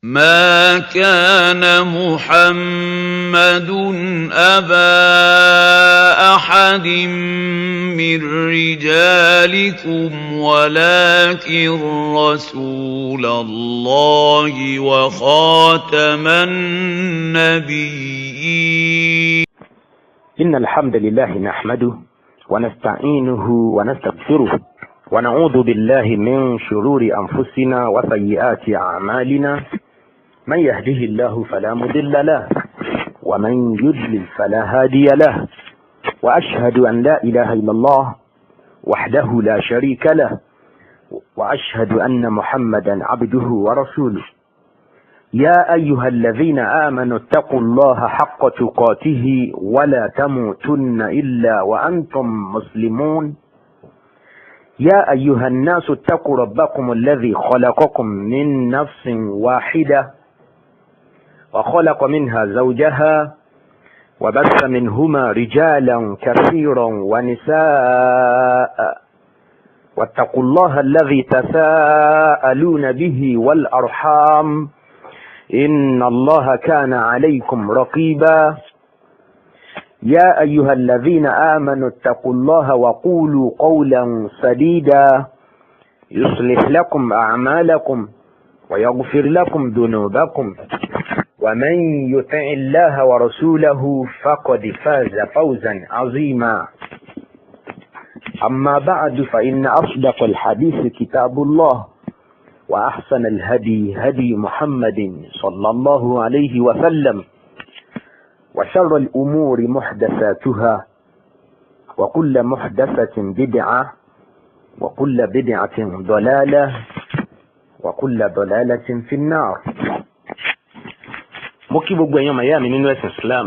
ما كان محمد أبا أحد من رجالكم ولكن رسول الله وخاتم النبيين. إن الحمد لله نحمده ونستعينه ونستغفره ونعوذ بالله من شرور أنفسنا وسيئات أعمالنا. من يهده الله فلا مضل له ومن يضلل فلا هادي له، وأشهد أن لا إله إلا الله وحده لا شريك له، وأشهد أن محمدا عبده ورسوله. يا أيها الذين آمنوا اتقوا الله حق تقاته ولا تموتن إلا وأنتم مسلمون. يا أيها الناس اتقوا ربكم الذي خلقكم من نفس واحدة وخلق منها زوجها وبث منهما رجالا كثيرا ونساء، واتقوا الله الذي تساءلون به والأرحام إن الله كان عليكم رقيبا. يا أيها الذين آمنوا اتقوا الله وقولوا قولا سديدا يصلح لكم أعمالكم ويغفر لكم ذنوبكم، ومن يطع الله ورسوله فقد فاز فوزا عظيما. أما بعد، فإن أصدق الحديث كتاب الله، وأحسن الهدي هدي محمد صلى الله عليه وسلم، وشر الأمور محدثاتها، وكل محدثة بدعة، وكل بدعة ضلالة، وكل ضلالة في النار. mo kí gbogbo èèyàn màyà mi nínú ẹ̀sìn Islam,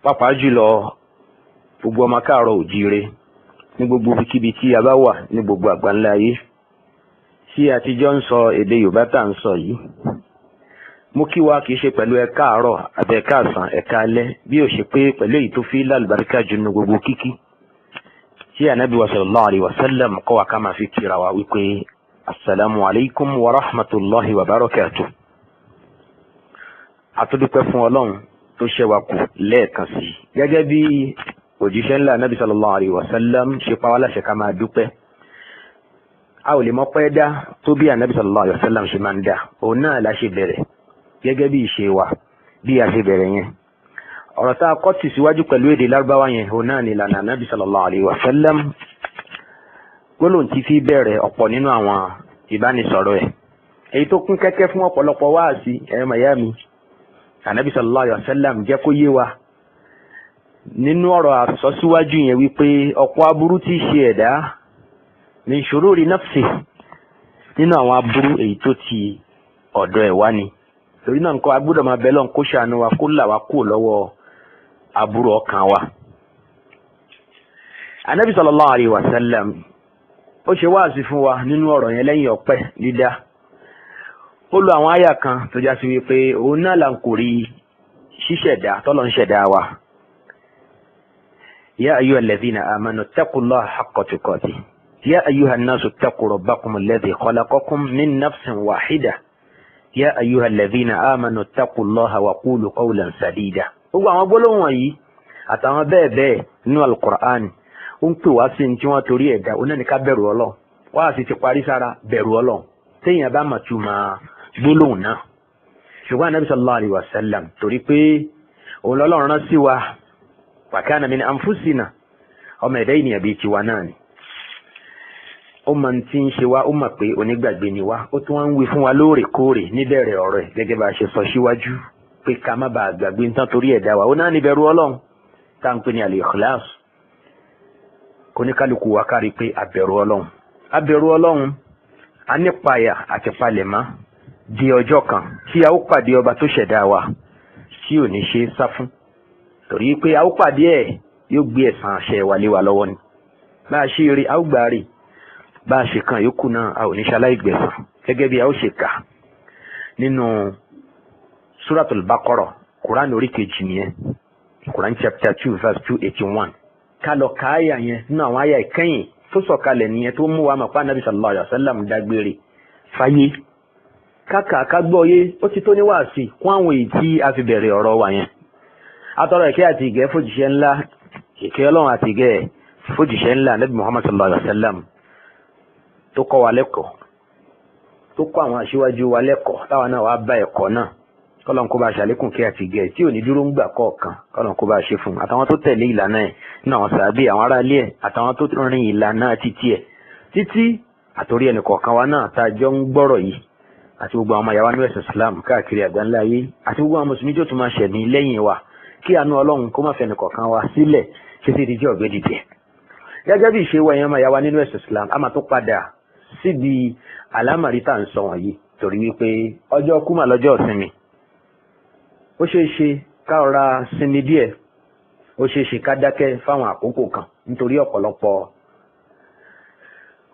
pàápàá jùlọ gbogbo ọmọ káàárọ̀ òjíire ní gbogbo ibikíbi tí a bá wà ní gbogbo àgbáńlá ayé tí a ti jọ ń sọ èdè Yorùbá tá à ń sọ yìí. mo kí wa kìí ṣe pẹ̀lú ẹ káàárọ̀ àbí ẹ káàsán ẹ káalẹ́, bí ó ṣe pé pẹ̀lú èyí tó fi lálùbáríkà jù nínú gbogbo kíkí tí Ànábì wa sallallahu alaihi wasallam kọ́ wa ká máa fi kíra wa wípé assalamu alaikum wa rahmatullahi wa barakatuh. àtúndúpẹ́ fún Ọlọ́run tó ṣẹ́ wa kù lẹ́ẹ̀kan sí, gẹ́gẹ́ bí òjíṣẹ́ ńlá Ànábì sallallahu alaihi wasallam ṣe pa wá láṣẹ ká máa dúpẹ́. a ò lè mọ̀ pé dá tó bí Ànábì sallallahu alaihi wasallam ṣe máa ń dá, òun náà la ṣe bẹ̀rẹ̀ gẹ́gẹ́ bí ìṣe wa bí a ṣe bẹ̀rẹ̀ yẹn. ọ̀rọ̀ tá a kọ́ tì síwájú pẹ̀lú èdè lárúbáwá yẹn, òun náà ni ìlànà Ànábì sallallahu alaihi wasallam. gbólóhùn tí fi bẹ̀rẹ̀ ọ̀pọ̀ nínú àwọn ìbánisọ̀rọ̀ ẹ̀, èyí tó kún kẹ́kẹ́ fún ọ̀pọ̀lọpọ̀ wáàsí ẹ̀rọ mayami. Ànábì sallallahu alaihi wasallam jẹ́ kó yé wa nínú ọ̀rọ̀ àsọsíwájú yẹn wípé ọ̀pọ̀ aburú tí ṣe ẹ̀dá min shururi nafsi, nínú àwọn aburú èyí tó ti ọ̀dọ̀ ẹ̀ wá ni. torí náà nǹkan agbọ́dọ̀ máa bẹ Ọlọ́run kó ṣàánú wa, kó là wá kúrò lọ́wọ́ aburú ọkàn wa. Ànábì sallallahu alaihi wasallam ó ṣe wáàsí fún wa nínú ọ̀rọ̀ yẹn lẹ́yìn ọpẹ́ dídá. ó lo àwọn àyà kan tó já sí wípé òun náà là ń kò rí ṣíṣẹ̀dá tọ́lọ̀ ń ṣẹ̀dá wa. ya ayyuhal ladhina amanu ittaqullaha haqqa tuqatih ya ayyuhan nasu ittaqu rabbakum alladhi khalaqakum min nafsin wahidah ya ayyuhal ladhina amanu ittaqullaha wa qulu qawlan sadida. gbogbo àwọn gbólóhùn wọ̀nyí àtàwọn bẹ́ẹ̀ bẹ́ẹ̀ nínú al-Qur'an ó ń pè wá sí ní tí wọ́n torí ẹ̀dá ó náà ní ká bẹ̀rù Ọlọ́run. wá sì ti parí sára bẹ̀rù Ọlọ́run téèyàn bá mà túmọ̀ gbólóhùn náà. ṣùgbọ́n Ànábì sallallahu alaihi wasallam torí pé òun lọ́lọ́run rán sí wa wa kana min anfusina, ọmọ ẹ̀dá ènìyàn bíi tiwa náà ni. ó mọ tí ń ṣe wá, ó mọ̀ pé onígbàgbé ni wá, ó tún wá ń wí fún wa lóòrèkóòrè níbẹ̀rẹ̀ ọ̀rọ̀ ẹ̀ gẹ́gẹ́ bá a ṣe sọ síwájú pé ká má bàa gbàgbé nǹkan torí ẹ̀dá wa. ó náà ní bẹ̀rù Ọlọ́run tá à ń pè ní al-ikhlas. kóníkálukú wa kárí pé abẹ̀rù Ọlọ́run, abẹ̀rù Ọlọ́run, a nípayà àti palẹ̀mọ́ di ọjọ́ kan tí a ó pàdé ọba tó ṣẹ̀dá wa tí ò ní ṣe sá fún, torí pé a ó pàdé ẹ̀ yóò gbé ẹ̀san àṣẹ wa lé wa lọ́wọ́ ni. bá a ṣe rí a ó gbà rí, bá a ṣe kan yòókù náà a ò ní ṣaláì gbẹ̀san, gẹ́gẹ́ bí a ó ṣe kà nínú Suratul Baqarah, Quran orí kejì nìyẹn, Quran chapter 2 verse 281. ká lọ ka àyà yẹn nínú àwọn àyà ìkẹyìn tó sọ̀kalẹ̀ nìyẹn tó mú wa mọ̀ pé Ànábì sallallahu alaihi wasallam dágbére fáyé káka ká gbọ́yé ó ti tó ní wàásì kún àwọn èyí tí a fi bẹ̀rẹ̀ ọ̀rọ̀ wa yẹn. atọ́rọ̀ ìkẹ́ àti ìgẹ́ fòjìṣẹ́ ńlá ìkẹ́ ọlọ́run àti ìgẹ́ fòjìṣẹ́ ńlá Nabi Muhammad sallallahu alaihi wasallam tó kọ́ wa lẹ́kọ̀ọ́ tó kọ́ àwọn aṣíwájú wa lẹ́kọ̀ọ́ táwa náà wá bá ẹ̀kọ́ náà kọ́lọ́n kó bá ṣàlékún kí àti ìgẹ́ tí ò ní dúró ń gbà kọ̀ọ̀kan kọ́lọ́n kó bá ṣe fún àtàwọn tó tẹ̀lé ìlànà ẹ̀ náà àwọn sàbí àwọn aráalé ẹ̀ àtàwọn tó rin ìlànà títí ẹ̀ títí àtòrí ẹnì kọ̀ọ̀kan wa náà tá a jọ ń gbọ́rọ̀ yìí àti gbogbo àwọn ọmọ ìyá wa ní ẹ̀sìn Islam káàkiri àgbáńlá ayé àti gbogbo àwọn mùsùlùmí tó tún máa ṣẹ̀mí lẹ́yìn wa kí àánú Ọlọ́run kó má fẹ́ ẹnì kọ̀ọ̀kan wa sílẹ̀ títí di jẹ́ ọ̀gbẹ́dìdì. gẹ́gẹ́ bí ìṣe wa ẹ̀yàn ọmọ ìyá wa nínú ẹ̀sìn Islam a máa tó padà síbi àlámàrí tá à ń sọ wọ̀nyí torí wípé ọjọ́ kú mà lọ́jọ́ ìsinmi ó ṣeé ṣe ká ọ̀ra sinmi díẹ̀ ó ṣeé ṣe ká dákẹ́ fáwọn àkókò kan nítorí ọ̀pọ̀lọpọ̀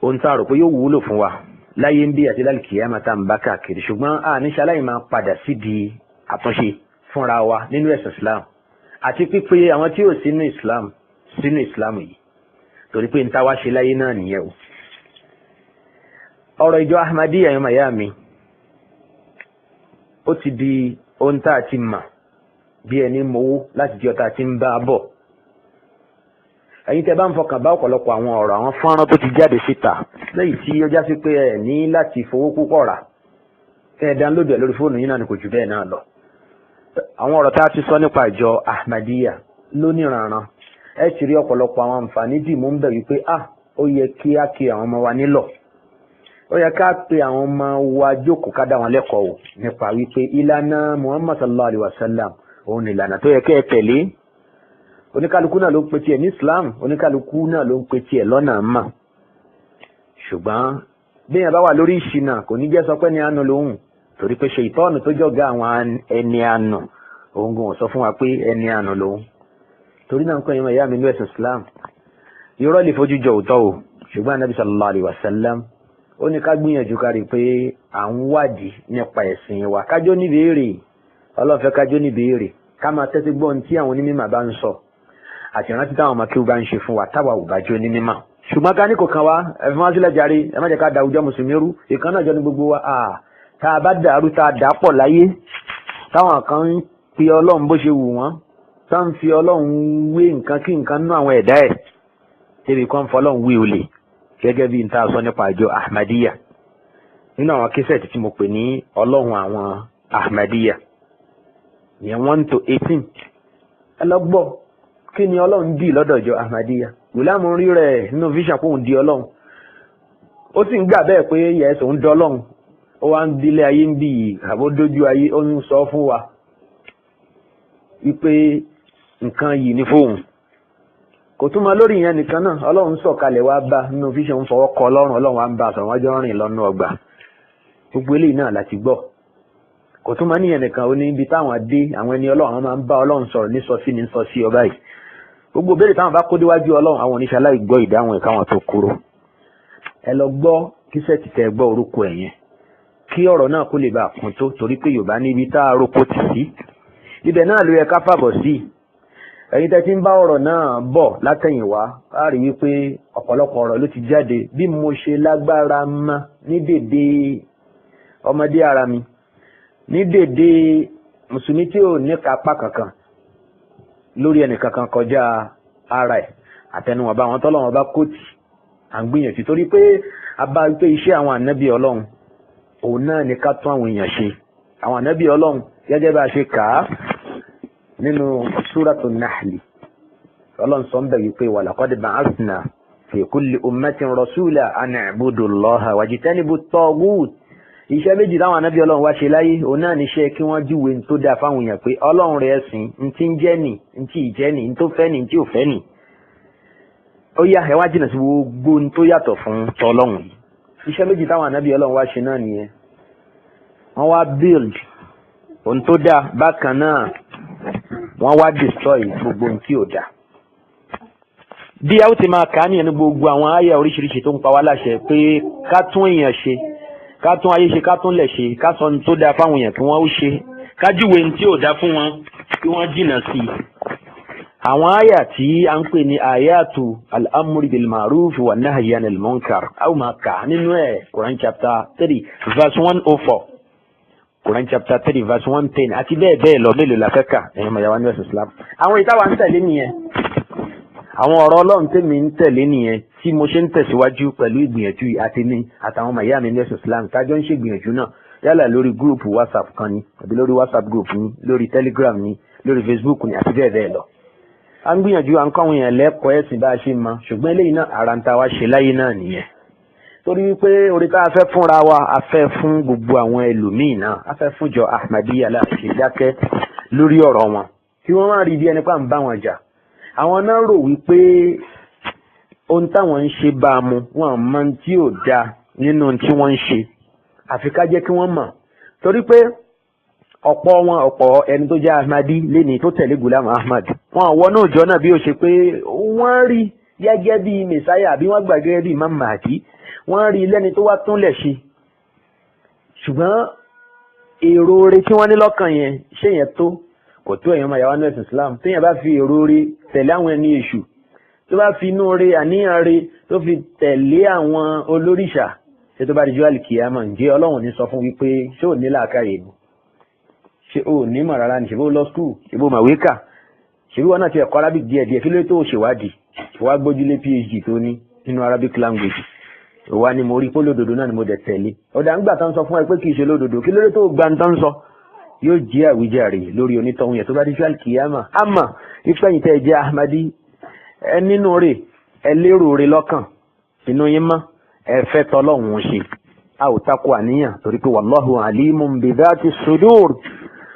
ohun tá a rò pé yóò wúlò fún wa láyé ń bí àti lálùkìyámà tá ń bá káàkiri ṣùgbọ́n a ní ṣaláì máa padà síbi àtúnṣe fúnra wa nínú ẹ̀sìn Islam àti pípé àwọn tí ò sínú Islam yìí torí pé n ta wá ṣe láyé náà nìyẹn o. ọ̀rọ̀ ìjọ Ahmadiyya ẹ̀yọ́ màyá mi ó ti di ohun tá a ti mà bí ẹni mowó láti di ọ̀tá tí ń bá a bọ̀. ẹ̀yin tẹ́ bá ń fọkàn bá ọ̀pọ̀lọpọ̀ àwọn ọ̀rọ̀ àwọn fọ́nrán tó ti jáde síta lẹ́yìn tí ó já sí pé ẹ ní láti fowó púpọ̀ rà ẹ dánlódù ẹ lórí fóònù yín náà ni kò jù bẹ́ẹ̀ náà lọ. àwọn ọ̀rọ̀ tá a ti sọ nípa ìjọ Ahmadiyya lóníranran ẹ ti rí ọ̀pọ̀lọpọ̀ àwọn àǹfààní dì mú ń bẹ̀ wípé ó yẹ kí á kí àwọn ọmọ wa nílọ̀ ó yẹ ká pe àwọn ọmọ wa jókòó ká dá wọn lẹ́kọ̀ọ́ wò nípa wípé ìlànà Muhammad sallallahu alaihi wasallam òun ni ìlànà tó yẹ kẹ́ ẹ tẹ̀lé oníkálukú náà ló ń pe tiẹ̀ ní Islam oníkálukú náà ló ń pe tiẹ̀ lọ́nà mà ṣùgbọ́n béèyàn bá wà lórí ìṣìnà kò ní jẹ́ sọ pé ní àánú lòun torí pé ṣe ìtọ́nù tó jọ̀gá àwọn ẹni àánú òun gan sọ fún wa pé ẹni àánú lòun torí náà ń kọ́ ìyá mi ní ẹ̀sìn Islam irọ́ lè fojú jọ òótọ́ o ṣùgbọ́n Ànábì sallallahu alaihi wasallam ó ní ká gbìyànjú kárí pé à ń wádìí nípa ẹ̀sìn wa kájọ́ níbèrè ọlọ́fẹ́ kájọ́ níbèrè ká máa tẹ́tí gbọ́n tí àwọn onímọ̀ bá ń sọ àti ìrántí táwọn ọmọ kí ó bá ń ṣe fún wa táwa ò bá jẹ́ onímọ̀ ṣùgbọ́n ká ní kò kan wá ẹ̀fọn wá sílẹ̀ jàre ẹ má jẹ́ ká da àwùjọ mùsùlùmí rú ìkan náà jọ ní gbogbo wa tá a bá dàrú tá a dà pọ̀ láyé táwọn kan ń pe Ọlọ́run bó ṣe wù wọ́n tá ń fi Ọlọ́run wé nǹkan kí nǹkan nú àwọn ẹ̀dá ẹ̀ débi kan fọlọ́run wé olè gẹ́gẹ́ bí n ta sọ nípa àjọ Ahmadiyya nínú àwọn kẹsẹ̀tì tí mo pè ní Ọlọ́run àwọn Ahmadiyya ìyẹn 1 to 18 ẹ lọ gbọ́ kí ni Ọlọ́run dì lọ́dọ̀ ìjọ Ahmadiyya Gùlámù rí rẹ̀ nínú vision pé òun di Ọlọ́run ó sì ń gbà bẹ́ẹ̀ pé yẹ̀ẹ́sì òun dọ́lọ́run ó wá ń dílé ayé ń bì àbó dójú ayé ó ń sọ fún wa wípé nǹkan yìí ní fóun kò tún máa lórí ìyẹn nìkan náà Ọlọ́run sọ̀kalẹ̀ wá bá nínú vision ń fọwọ́ kọ Ọlọ́run wá ń bá sọ̀rọ̀ wọ́n jọ rìn lọ́nà ọgbà gbogbo eléyìí náà láti gbọ́ kò tún máa níyẹn nìkan ó ní ibi táwọn dé àwọn ẹni Ọlọ́run máa ń bá Ọlọ́run sọ̀rọ̀ ní sọ sí ní sọ sí ọba yìí gbogbo béèrè táwọn bá kó déwájú Ọlọ́run àwọn oníṣẹ́ aláìgbọ́ ìdáhùn ìkáwọn tó kúrò ẹ lọ gbọ́ kíṣẹ́ẹ̀tì tẹ gbọ́ orúkọ ẹ̀yẹn kí ọ̀rọ̀ náà kó lè bá kún tó torí pé Yorùbá níbi tá a roko tì sí ibẹ̀ náà ló yẹ ká fàbọ̀ sí ẹ̀yin tẹ́ ti ń bá ọ̀rọ̀ náà bọ̀ látẹ̀yìnwá á rí wípé ọ̀pọ̀lọpọ̀ ọ̀rọ̀ ló ti jáde bí mo ṣe lágbára mọ́ ní dèdè ọmọdé ara mi ní dèdè mùsùlùmí tí ò ní kápá kankan lórí ẹnì kankan kọjá ara ẹ̀ àtẹnuwọ̀n bá wọn tọ́lọ́wọ́n bá kóòtì à ń gbìyànjú torí pé a bá pé iṣẹ́ àwọn ànábì Ọlọ́run òun náà ni ká tún àwọn èèyàn ṣe àwọn ànábì Ọlọ́run gẹ́gẹ́ bá a ṣe kà á nínú súratu Nahli Ọlọ́run sọ ń bẹ̀ wípé wa laqad ba'athna fi kulli ummatin rasula an i'budu Allaha wajtanibu at-taghut iṣẹ́ méjì táwọn ànábì Ọlọ́run wá ṣe láyé òun náà níṣẹ́ kí wọ́n júwe tó dáa fáwọn èèyàn pé Ọlọ́run rẹ̀ ẹ̀sìn ntí ń jẹ́ nì ntí ìjẹ́ nì ntó fẹ́ nì ntí ò fẹ́ nì ó yá ẹ wá jìnnà sí gbogbo tó yàtọ̀ fún tọ́lọ́run iṣẹ́ méjì táwọn ànábì Ọlọ́run wá ṣe náà nìyẹn wọ́n wá build ohun tó dáa bákan náà wọ́n wá destroy gbogbo ohun tí ò dáa bí a ó ti máa kà á nìyẹn ní gbogbo àwọn àyà oríṣiríṣi tó ń pa wá láṣẹ pé ká tún èèyàn ṣe ká tún ayé ṣe ká tún lẹ̀ ṣe ká sọ ohun tó dáa fáwọn èèyàn kí wọ́n ó ṣe ká júwe ohun tí ò dáa fún wọn kí wọ́n jìnnà sí i àwọn àyà tí a ń pè ní àyàtù al-amri bil ma'ruf wa nahyi anil munkar a ó máa kà nínú ẹ̀ Quran chapter 3 verse 104 Quran chapter 3 verse 110 àti bẹ́ẹ̀ bẹ́ẹ̀ lọ mélòó la fẹ́ kà ẹ̀yin ọmọ ìyá wa ní ẹ̀sìn Islam. àwọn ìtawà ń tẹ̀lé nìyẹn, àwọn ọ̀rọ̀ Ọlọ́run tèmi ń tẹ̀lé nìyẹn tí mo ṣe ń tẹ̀síwájú pẹ̀lú ìgbìyànjú àti ní àtàwọn ọmọ ìyá mi ní ẹ̀sìn Islam tájọ́ ń ṣègbìyànjú náà yálà lórí gúrùpù WhatsApp kan ni àbí lórí WhatsApp group ni lórí Telegram ni lórí Facebook ni àti bẹ́ẹ̀ bẹ́ẹ̀ lọ. a ń gbìyànjú à ń kọ́ àwọn èèyàn lẹ́kọ̀ọ́ ẹ̀sìn bá a ṣe mọ̀, ṣùgbọ́n eléyìí náà ara ń ta wá ṣe láyé náà nìyẹn. torí wípé orí tá a fẹ́ fúnra wa a fẹ́ fún gbogbo àwọn ẹlòmíì náà, a fẹ́ fúnjọ Ahmadiyya láti dákẹ́ lórí ọ̀rọ̀ wọn kí wọ́n má rí bí ẹni pa ń bá wọn jà. àwọn náà rò wípé ohun táwọn ń ṣe bá a mu, wọn mọ tí ò dáa nínú tí wọ́n ń ṣe, àfi ká jẹ́ kí wọ́n mọ̀. torí pé ọ̀pọ̀ ẹni tó jẹ́ Ahmadi léni tó tẹ̀lé Gulam Ahmad wọn wọ náà jọ náà bí ó ṣe pé wọ́n rí gẹ́gẹ́ bí Mèsáyà àbí wọ́n gbà gẹ́gẹ́ bí Imam Mahdi, wọ́n rí lẹ́ni tó wá túnlẹ̀ ṣe. ṣùgbọ́n èrò rẹ̀ tí wọ́n ní lọ́kàn yẹn ṣé yẹn tó kò tó èèyàn mayàwá ní ẹ̀sìn Islam. téèyàn bá fi èrò rẹ̀ tẹ̀lé àwọn ẹni èṣù, tó bá fi inú rẹ̀ àníyàn rẹ̀ tó fi tẹ̀lé àwọn olóríṣà, ṣé tó bá di jọ́ àlìkìyàmọ̀ ǹjẹ́ Ọlọ́run ní sọ fún wípé ṣé ò ní làákàyè ni, ṣé ò ní mọ̀ rárá ni, ṣe bó lọ skul, ṣe bó màwé kà, ṣe bí wọn náà ti ẹ̀kọ́ Arabic díẹ̀díẹ̀, kí ló tó ṣèwádìí wá gbójúlé PhD tó ní nínú Arabic language. òwa ni mo rí pé lódodo náà ni mo dẹ̀ tẹ̀lé. ọ̀dà ńgbà tán sọ fún ẹ pé kì í ṣe lódodo, kí ló tó gba ń tán sọ, yóò jẹ́ àwíjàre lórí onítọ̀hún yẹn tó bá di jọ́ àlìkìyàmọ̀. àmọ́ ìfẹ̀yìntì ẹ̀ jẹ́ Ahmadi ẹ nínú rẹ̀ ẹ lérò rẹ̀ lọ́kàn, inú yín mọ́ ẹ fẹ́ tọ́lọ́hún ṣe, a ò takò àníyàn torí pé wallahu alimun bi dhati sudur.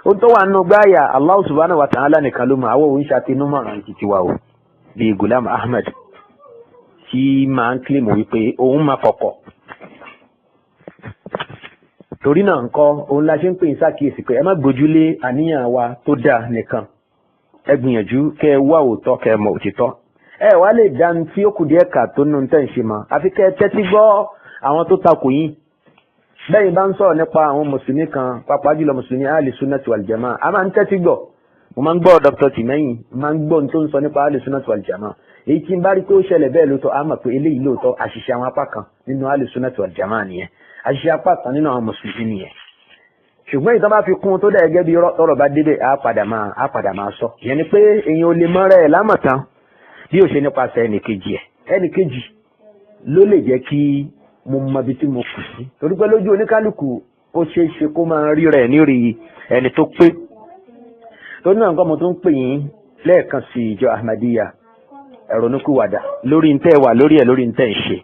ó tó wà nù gbáyà Allah subhanahu wa ta'ala nìkan ló mọ̀, àwọn òun ṣàtinúmọ̀ràn títí wa o bíi Gulam Ahmad tí máa ń kílèmù wípé òun máa fọkọ̀. torí náà nǹkan òun la ṣe ń pè ní ṣàkíyèsí pé ẹ má gbójúlé àníyàn wa tó dáa nìkan, ẹ gbìyànjú kẹ́ ẹ wá òótọ́ kẹ́ ẹ mọ̀ òtítọ́. ẹ wá lè dá ní tí ó kù díẹ̀ kà tó nù tẹ̀ ń ṣe mọ́, àfi kẹ́ ẹ tẹ́tí gbọ́ àwọn tó takò yín. bẹ́ẹ̀ bá ń sọ̀rọ̀ nípa àwọn mùsùlùmí kan, pàápàá jùlọ mùsùlùmí Ahlu Sunnati wal Jamaa, a máa ń tẹ́tí gbọ́. mo máa ń gbọ́ Dr. Tìmẹ́yìn, máa ń gbọ́ tó ń sọ nípa Ahlu Sunnati wal Jamaa. èyí tí ń bá rí pé ó ṣẹlẹ̀ bẹ́ẹ̀ lóòótọ́, a mọ̀ pé eléyìí lóòótọ́ àṣìṣe àwọn apá kan nínú Ahlu Sunnati wal Jamaa nìyẹn, àṣìṣe apá kan nínú àwọn mùsùlùmí nìyẹn. ṣùgbọ́n ìtàn bá fi kún tó dà gẹ́gẹ́ bí tọ́rọ̀ bá débẹ̀ á padà máa sọ. ìyẹn ni pé èèyàn ò lè mọ rẹ̀ lámọ̀tán bí ó ṣe nípasẹ̀ ẹnìkejì ló lè jẹ́ kí mo mọ ibi tí mo kù sí. torí pé lójú oníkálukú ó ṣeé ṣe kó máa rí rẹ̀ nírì ẹni tó pé. torí náà nǹkan mo tún ń pè yín lẹ́ẹ̀kan sí ìjọ Ahmadiyya, ẹ ronúkúwàdà lórí ń tẹ́ wà lórí ẹ̀ lórí ń tẹ́ ń ṣe.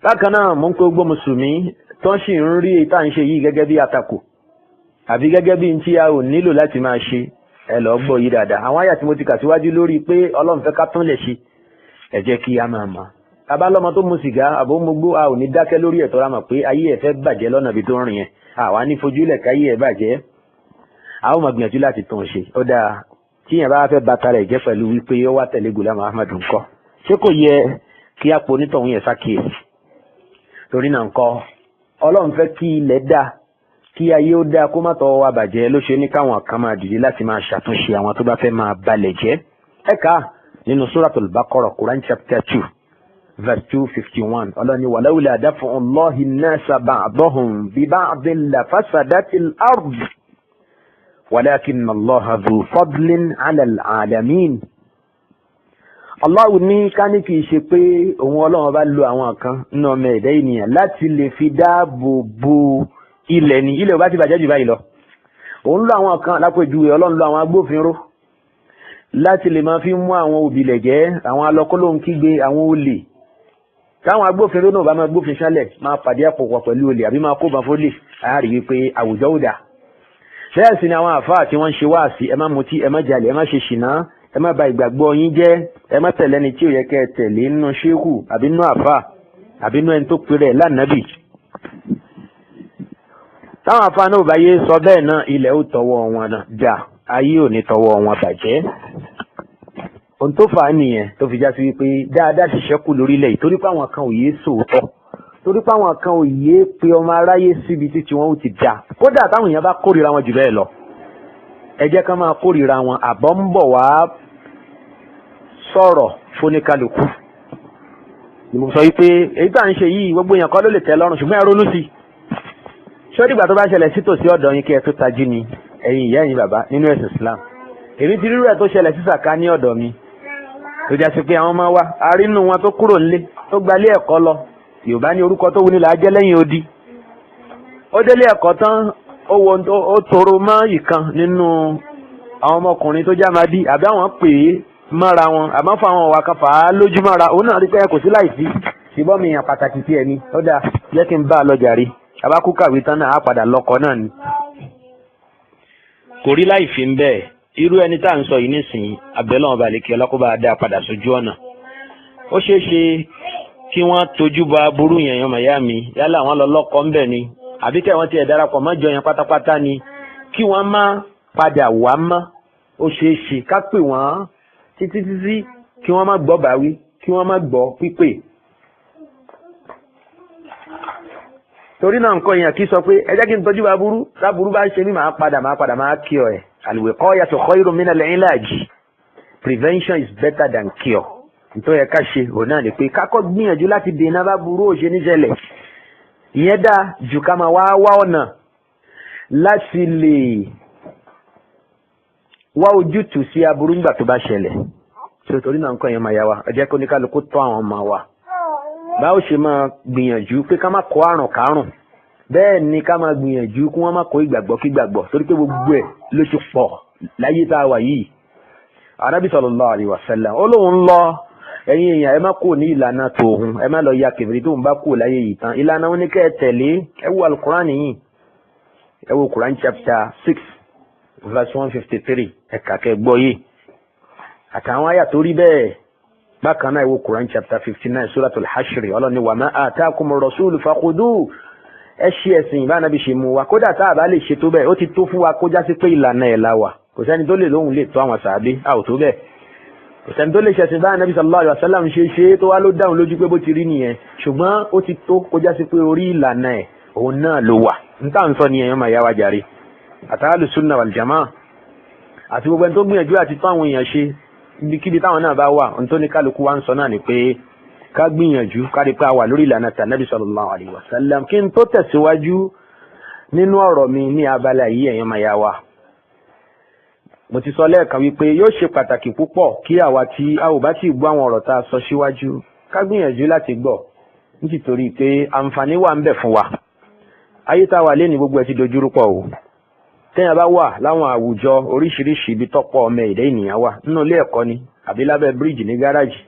bákan náà mo ń pé gbogbo mùsùlùmí tó ń sì ń rí ìta ń ṣe yìí gẹ́gẹ́ bí àtakò àbí gẹ́gẹ́ bí n tí a ò nílò láti máa ṣe, ẹ lọ gbọ́ yìí dáadáa. àwọn àyà tí mo ti kà síwájú lórí pé Ọlọ́run fẹ́ ká tún lè ṣe, ẹ jẹ́ kí a máa mọ̀. abálọ́mọ tó mu sìgá àbó mo gbó, a ò ní dákẹ́ lórí ẹ̀tọ́ ra mọ̀ pé ayé ẹ̀ fẹ́ bàjẹ́ lọ́nà ibi tó ń rìn yẹn, àwa ní fojúlẹ̀ káyé ẹ̀ bàjẹ́, a ó máa gbìyànjú láti tún ṣe. ó dáa tí yẹn bá fẹ́ bàtà rẹ̀ jẹ́ pẹ̀lú wípé ó wá tẹ̀lé Gulam Ahmad ńkọ́, ṣé kò yẹ kí a po onítọ̀hún yẹn sákìyèsí? torí náà ńkọ́ Ọlọ́run fẹ́ kí ilẹ̀ dá, kí ayé ó dá, kó má tọwọ́ wa bàjẹ́, ló ṣe ní káwọn kan máa dìde láti máa ṣàtúnṣe àwọn tó bá fẹ́ máa balẹ̀ jẹ́. ẹ̀ka nínú Suratul Baqarah Quran chapter 2 verse 251 Ọlọ́run ní walawla daf'ullahi nnasa ba'dahum bi ba'din lafasadatil ard walakinna Allaha dhu fadlin 'ala al-'alamin. Allah ní ká ní kìí ṣe pé òun Ọlọ́run bá lo àwọn kan nínú ọmọ ẹ̀dá ènìyàn láti lè fi dáàbò bo ilẹ̀ ní ilẹ̀ ò bá ti bàjẹ́ jù báyìí lọ. òun lo àwọn kan lápèjúwe, Ọlọ́run lo àwọn agbófinró láti lè máa fi mú àwọn òbílẹ̀jẹ́, àwọn alọ́kọ́lóhunkígbe, àwọn olè. táwọn agbófinró náà bá máa gbófin ṣánlẹ̀, máa pàdé àpòpọ̀ pẹ̀lú olè àbí máa kó bá fólè, a rí wípé àwùjọ ò dà. bẹ́ẹ̀ sì ni àwọn àfáà tí wọ́n ń ṣe wáàsí, ẹ má mutí, ẹ má jalè, ẹ má ṣe ṣìnà, ẹ má bà ìgbàgbọ́ yín jẹ́, ẹ má tẹ̀lé ẹni tí ò yẹ kẹ́ ẹ tẹ̀lé nínú ṣéhù àbí nínú àfáà àbí nínú ẹni tó pè rẹ̀ lánàbì. táwọn àfáà náà bá yé sọ bẹ́ẹ̀ náà, ilẹ̀ ó tọwọ́ wọn náà dà, ayé ò ní tọwọ́ wọn bàjẹ́. ohun tó fà á nìyẹn tó fi já sí wípé dáadáa ṣiṣẹ́ kù lórílẹ̀ yìí, torí pé àwọn kan ò yé sòótọ́, torí pé àwọn kan ò yé pé ọmọ aráyé síbi títí wọn ó ti dà. kódà táwọn èèyàn bá kórìíra wọn jù bẹ́ẹ̀ lọ, ẹ jẹ́ ká máa kórìíra wọn, àbọ̀ ń bọ̀ wá sọ̀rọ̀ fóníkálukú. ni mo sọ wípé èyí tá à ń ṣe yìí gbogbo èèyàn kọ́ ló lè tẹ́ lọ́rùn, ṣùgbọ́n ẹ ronú sí ṣó dìgbà tó bá ṣẹlẹ̀ sí tòsí ọ̀dọ̀ yín kí ẹ tó tají ni ẹ̀yin ìyá ẹ̀yin bàbá nínú ẹ̀sìn Islam. èmi ti rírú ẹ̀ tó ṣẹlẹ̀ sí sàká ní ọ̀dọ̀ mi tó já sí pé àwọn ọmọ wa arínú wọn tó kúrò nílé tó gba ilé ẹ̀kọ́ lọ Yorùbá ní orúkọ tó wù ní là á jẹ́ lẹ́yìn odi. ó délé ẹ̀kọ́ tán ó toro mọ́ ìkan nínú àwọn ọmọkùnrin tó jámadí àbí àwọn pè é mọ́ra wọn àmọ́ fún àwọn ọ̀wà kan fà á lójú mọ́ra òun náà rí pé kò sí láìsí ṣùgbọ́n mi yàn pàtàkì tí ẹni ó dáa jẹ́ kí n bá a lọ jàre abákú kàwé tán náà á padà lọ́kọ náà ni. kò rí láìfi ń bẹ́ẹ̀ irú ẹni tá à ń sọ yìí nísìnyí abẹ́lẹ́ ọba àlekè ọlọ́kùnbá dá padà sójú ọ̀nà. ó ṣeé ṣe kí wọ́n tójú ba burú yẹn yan màyá mi yálà àwọn lọ lọ́kọ ńbẹ̀ ni àbí kẹ́ wọ́n ti ẹ̀ darapọ̀ mọ́jọ yẹn pátápátá ni kí wọ́n má padà wá mọ́. ó ṣeé ṣe ká pè wọ́n títí kí wọ́n má gbọ́ báwí kí wọ́n má gbọ́ pípè. torí náà nǹkan èèyàn kì í sọ pé ẹ jẹ́ kí n tọ́jú bá burú láburú bá ń ṣe mí máa padà máa kí ọ ẹ̀. al-wiqayatu khayrun min al-ilaj. prevention is better than cure. nítorí ẹ ká ṣe òun náà ni pé kákọ́ gbìyànjú láti dènà bá burú òṣè níṣẹ̀lẹ̀. ìyẹn dá jù ká máa wá ọ̀nà láti lè wá ojútùú sí aburú ńgbà tó bá ṣẹlẹ̀. torí náà nǹkan èèyàn máa yá wa ẹ jẹ́ kó ní kálukú tọ́ àwọn ọmọ wa. báwo ṣe máa gbìyànjú pé ká má kó àrùn kárùn bẹ́ẹ̀ ni ká máa gbìyànjú kí wọ́n má kó ìgbàgbọ́ kí gbàgbọ́ torí pé gbogbo ẹ̀ ló ti pọ̀ láyé tá a wà yìí. Ànábì sallallahu alaihi wasallam ó lóun lọ ẹ̀yin èèyàn ẹ má kó ní ìlànà tòun ẹ má lọ ya kèfèrí tóun bá kó láyé yìí tán ìlànà wọn ni kẹ́ ẹ tẹ̀lé ẹ wo alukuran yìí ẹ wo Quran chapter 6 verse 153 ẹ̀ka kẹ́ gbọ́ yìí àtàwọn àyà tó rí bẹ́ẹ̀. bákan náà ìwò Quran chapter 59 suratul hashri ọlọ́ni wa ma atakumur rasulu fakhuduhu ẹ ṣe ẹ̀sìn ìbá nàbí ṣe mú wa kódà tá a bá lè ṣe tó bẹ́ẹ̀ ó ti tó fún wa kó já sí pé ìlànà ẹ̀ la wà kò sẹ́ni tó lè lóhùn lè tó àwọn sàábé a ò tó bẹ́ẹ̀ kò sẹ́ni tó lè ṣẹ̀sìn bá nàbí sallallahu alaihi wasallam ṣe tó wá ló dáhùn lójú pé bó ti rí nìyẹn ṣùgbọ́n ó ti tó kó já sí pé orí ìlànà ẹ̀ òun náà ló wà níta ń sọ nìyẹn máa yá wa jàre àtàlù sunna wal jamaa àti gbogbo ẹni tó gbìyànjú àti tó àwọn èèyàn ṣe ibikíbi táwọn náà bá wà ohun tó ní kálukú wa ń sọ náà ni pé ká gbìyànjú ká rí pé a wà lórí ìlànà tànàbí sallallahu alaihi wasallam kí n tó tẹ̀síwájú nínú ọ̀rọ̀ mi ní abala yìí ẹ̀yàn máa yá wa. mo ti sọ lẹ́ẹ̀kan wípé yóò ṣe pàtàkì púpọ̀ kí àwa tí a ò bá tí ì gbọ́ àwọn ọ̀rọ̀ tá a sọ síwájú ká gbìyànjú láti gbọ́ nítorí pé àǹfààní wà ń bẹ fún wa. ayé tá a wà léni gbogbo ẹ̀ ti dojúrú pọ̀ o. téèyàn bá wà láwọn àwùjọ oríṣiríṣi ibi tọ́pọ̀ ọmọ ẹ̀dá ènìyàn wà nínú ilé ẹ̀kọ́ ni àbí lábẹ́ bíríìjì ní gáràjì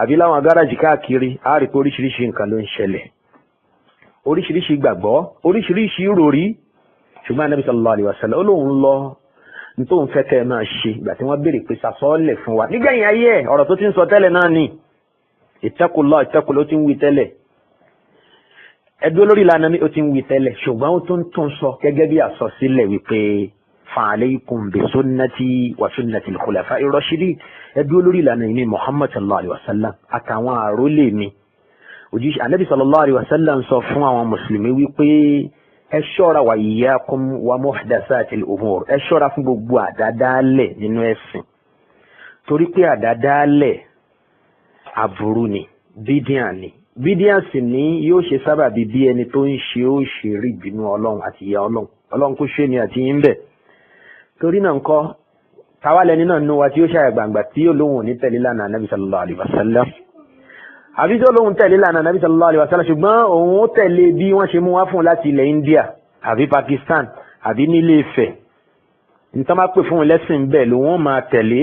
àbí láwọn gáràjì káàkiri á rí pé oríṣiríṣi nǹkan ló ń ṣẹlẹ̀ oríṣiríṣi gbàgbọ́ oríṣiríṣi ìròrí ṣùgbọ́n Ànábì sallallahu alaihi wasallam ó lóun lọ nítorí fẹ́ kẹ́ ẹ máa ṣe ìgbà tí wọ́n béèrè pé sàsọ́ọ̀lẹ̀ fún wa nígbẹ̀yìn ayé ẹ̀ ọ̀rọ̀ tó ti ń sọ tẹ́lẹ̀ náà ni ittaqullah ó ti ń wí tẹ́lẹ̀ ẹdúró lórí ìlànà mi ó ti ń wí tẹ́lẹ̀ ṣùgbọ́n ó tún sọ gẹ́gẹ́ bí àsọsílẹ̀ wípé fa'alaykum bi sunnati wa sunnati al-khulafa'i ar-rashidin ẹdúró lórí ìlànà yìí ní Muhammad sallallahu alaihi wasallam àtàwọn àrólé mi òjíṣẹ́ Ànábì sallallahu alaihi wasallam sọ fún àwọn mùsùlùmí wípé ẹ ṣọ́ra wa iyyakum wa muhdathatil umur ẹ ṣọ́ra fún gbogbo àdádálẹ̀ nínú ẹ̀sìn torí pé àdádálẹ̀ aburú ni bídíà ni bídíà sì ní yóò ṣe sábàbí bí ẹni tó ń ṣe ó ṣe rí ìbínú Ọlọ́run àti ìyà Ọlọ́run kó ṣe ni àti yín bẹ̀ torí náà ńkọ́ táwálẹ̀ nínú nínú wa tí ó ṣàyà gbàǹgbà tí yóò lóhùn ní tẹ̀lé lánàá Ànábì sallallahu alaihi wasallam àbí tó lóhùn tẹ̀lé lánàá Ànábì sallallahu alaihi wasallam ṣùgbọ́n òun ó tẹ̀lé bí wọ́n ṣe mú wá fún láti ilẹ̀ India àbí Pakistan àbí nílé Ifẹ̀ nítorí máa pè fún lẹ́sìn bẹ́ẹ̀ ló wọ́n máa tẹ̀lé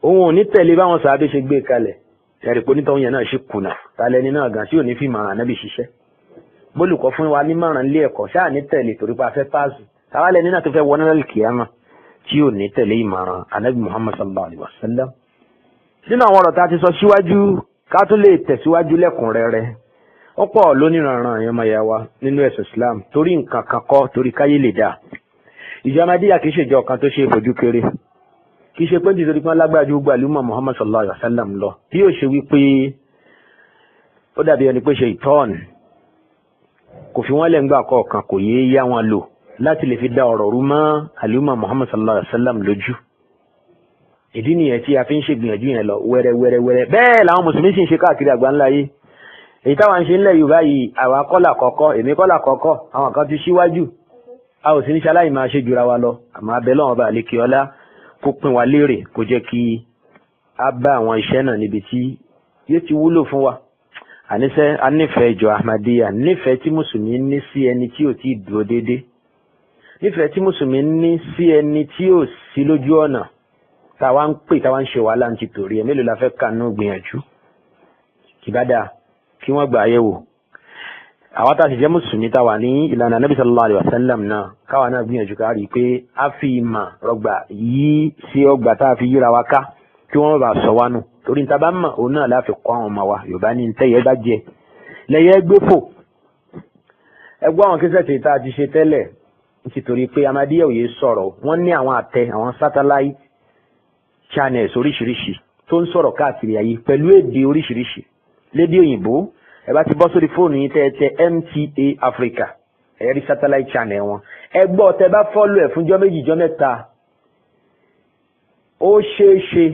òun ò ní tẹ̀lé báwọn sàábé ṣe gbé kalẹ̀ ẹ̀rì pé onítọ̀hún yẹn náà ṣe kùnà tálẹ́ ní náà gan tí ò ní fi màrán Ànábì ṣiṣẹ́ bólùkọ́ fún wa ní màrán ilé ẹ̀kọ́ ṣáà ní tẹ̀lé torí pé a fẹ́ páàsì táwálẹ̀ nínú tó fẹ́ wọná lálẹ́ kìámà tí ò ní tẹ̀lé ìmàrán Ànábì Muhammad sallallahu alaihi wasallam. nínú àwọn ọ̀rọ̀ tá a ti sọ síwájú ká tún lè tẹ̀síwájú lẹ́kùnrẹ́rẹ́ ó pọ̀ lóníranran àyàn máa yà wá nínú ẹ̀sìn Islam torí nǹkan kan kọ́ torí káyé lè dáa ìjọ Ahmadiyya kì í ṣèjọ kan tó ṣe fojú kéré kì í ṣe pé nítorí pé lágbájú gbàlúmọ̀ Muhammad sallallahu alaihi wasallam lọ tí yóò ṣe wípé ó dàbí ẹni pé ṣe ìtọ́ọ̀nù kò fi wọ́n lẹ́ngbà kọ̀ọ̀kan kò yé yá wọn lò láti lè fi dá ọ̀rọ̀ rú mọ́ àlùmọ̀ Muhammad sallallahu alaihi wasallam lójú ìdí nìyẹn tí a fi ń ṣègbìyànjú yẹn lọ wẹ́rẹ́wẹ́rẹ́wẹ́rẹ́ bẹ́ẹ̀ làwọn mùsùlùmí sì ń ṣe káàkiri àgbáńlá yé èyí táwọn ṣe ńlẹ̀ Yorùbá yìí àwa kọ́là kọ́kọ́ èmi kọ́là kọ́kọ́ àwọn kan ti ṣíwájú a ò sí ní ṣaláì máa ṣe jura wa lọ àmọ́ abẹ́lẹ́ wọn bá àlékè ọlá kó pín wa lérè kó jẹ́ kí a bá àwọn iṣẹ́ náà níbi tí yóò ti wúlò fún wa. àníṣe anífẹ̀ẹ́ ìjọ Ahmadiyya nífẹ̀ẹ́ tí mùsùlùmí ní sí ẹni tí ò tí ì dúró déédéé nífẹ̀ẹ́ tí mùsùlùmí ní sí ẹni tí ò sí lójú ọ̀nà táwa ń pè táwa ń ṣe wàhálà ń ti torí ẹ̀ mélòó la fẹ́ kànú gbìyànjú kì bá dáa kí wọ́n gbà yẹ̀wò. àwa tá a sì jẹ́ mùsùlùmí táwa ní ìlànà Nabi sallallahu alaihi wasallam náà káwa náà gbìyànjú ká rí i pé a fi ìmọ̀ rọgbà yí sí ọgbà tá a fi yíra wa ká kí wọ́n bá sọ wá nù torí níta bá mọ̀ òun náà láfi kọ́ àwọn ọmọ wa Yorùbá ní ntẹ́yẹ bá jẹ lẹ́yẹ gbé fò. ẹgbẹ́ àwọn kẹsẹ̀tì tá a ti ṣe tẹ́lẹ̀ nítorí pé Ahmadiyya òye sọ̀rọ̀ wọ́n ní àwọn àtẹ àwọn satellite channels oríṣiríṣi tó ń sọ̀rọ̀ káàkiri ayé pẹ̀lú èdè oríṣiríṣi lédè òyìnbó ẹ bá ti bọ́ sórí fóònù yín tẹ́ MTA Africa ẹ rí satellite channel wọn ẹ gbọ́ tẹ́ bá fọ́lù ẹ̀ fúnjọ́ méjì jọ́ mẹ́ta ó ṣeé ṣe